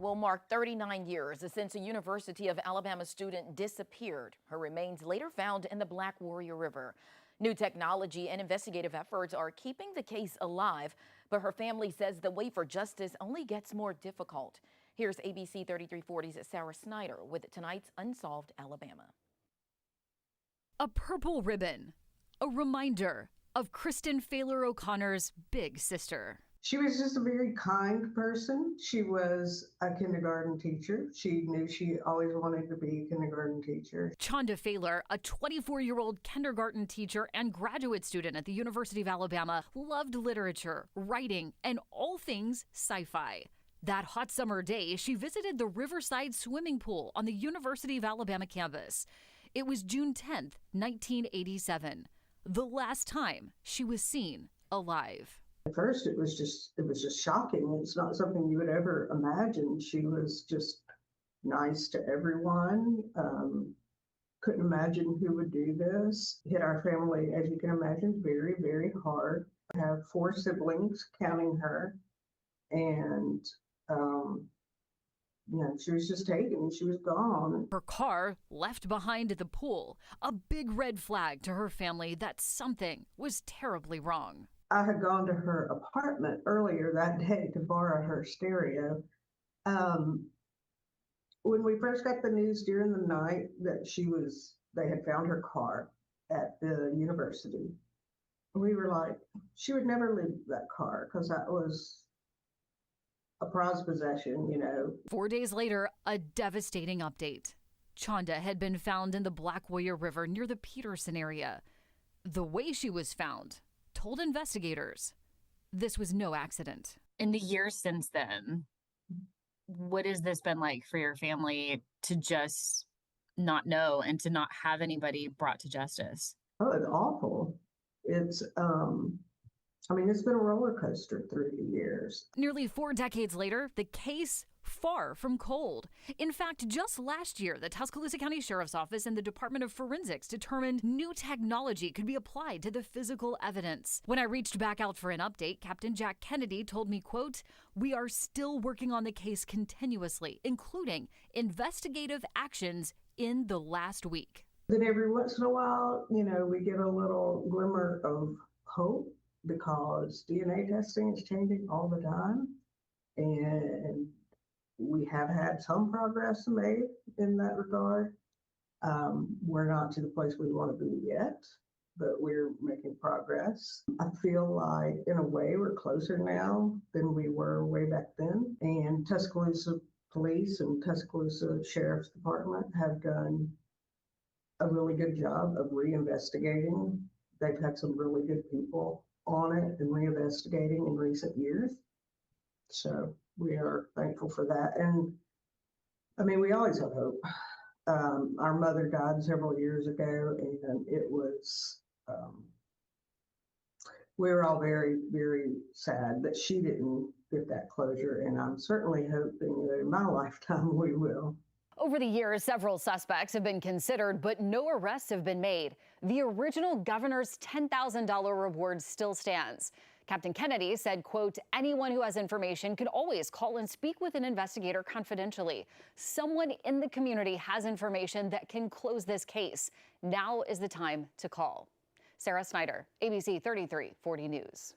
will mark 39 years since a University of Alabama student disappeared. Her remains later found in the Black Warrior River. New technology and investigative efforts are keeping the case alive, but her family says the wait for justice only gets more difficult. Here's ABC 3340's Sarah Snyder with tonight's Unsolved Alabama. A purple ribbon, a reminder of Kristen Faylor O'Connor's big sister. She was just a very kind person. She was a kindergarten teacher. She knew she always wanted to be a kindergarten teacher. Chonda Faylor, a 24-year-old kindergarten teacher and graduate student at the University of Alabama, loved literature, writing, and all things sci-fi. That hot summer day, she visited the Riverside swimming pool on the University of Alabama campus. It was June 10th, 1987, the last time she was seen alive. At first, it was just shocking. It's not something you would ever imagine. She was just nice to everyone. Couldn't imagine who would do this. Hit our family, as you can imagine, very, very hard. I have 4 siblings, counting her, and she was just taken. She was gone. Her car left behind at the pool, a big red flag to her family that something was terribly wrong. I had gone to her apartment earlier that day to borrow her stereo. When we first got the news during the night that they had found her car at the university, we were like, she would never leave that car because that was a prized possession, 4 days later, a devastating update. Chonda had been found in the Black Warrior River near the Peterson area. The way she was found told investigators this was no accident. In the years since then, what has this been like for your family to just not know and to not have anybody brought to justice? Oh, it's awful. It's been a roller coaster through the years. Nearly 4 decades later, the case far from cold. In fact, just last year, the Tuscaloosa County Sheriff's Office and the Department of Forensics determined new technology could be applied to the physical evidence. When I reached back out for an update, Captain Jack Kennedy told me, quote, "We are still working on the case continuously, including investigative actions in the last week." Then every once in a while, we get a little glimmer of hope because DNA testing is changing all the time. And we have had some progress made in that regard. We're not to the place we want to be yet, but we're making progress. I feel like, in a way, we're closer now than we were way back then. And Tuscaloosa Police and Tuscaloosa Sheriff's Department have done a really good job of reinvestigating. They've had some really good people on it and reinvestigating in recent years. So we are thankful for that. And we always have hope. Our mother died several years ago, and it was, we were all very, very sad that she didn't get that closure. And I'm certainly hoping that in my lifetime we will. Over the years, several suspects have been considered, but no arrests have been made. The original governor's $10,000 reward still stands. Captain Kennedy said, quote, "Anyone who has information can always call and speak with an investigator confidentially. Someone in the community has information that can close this case. Now is the time to call." Sarah Snyder, ABC 3340 News.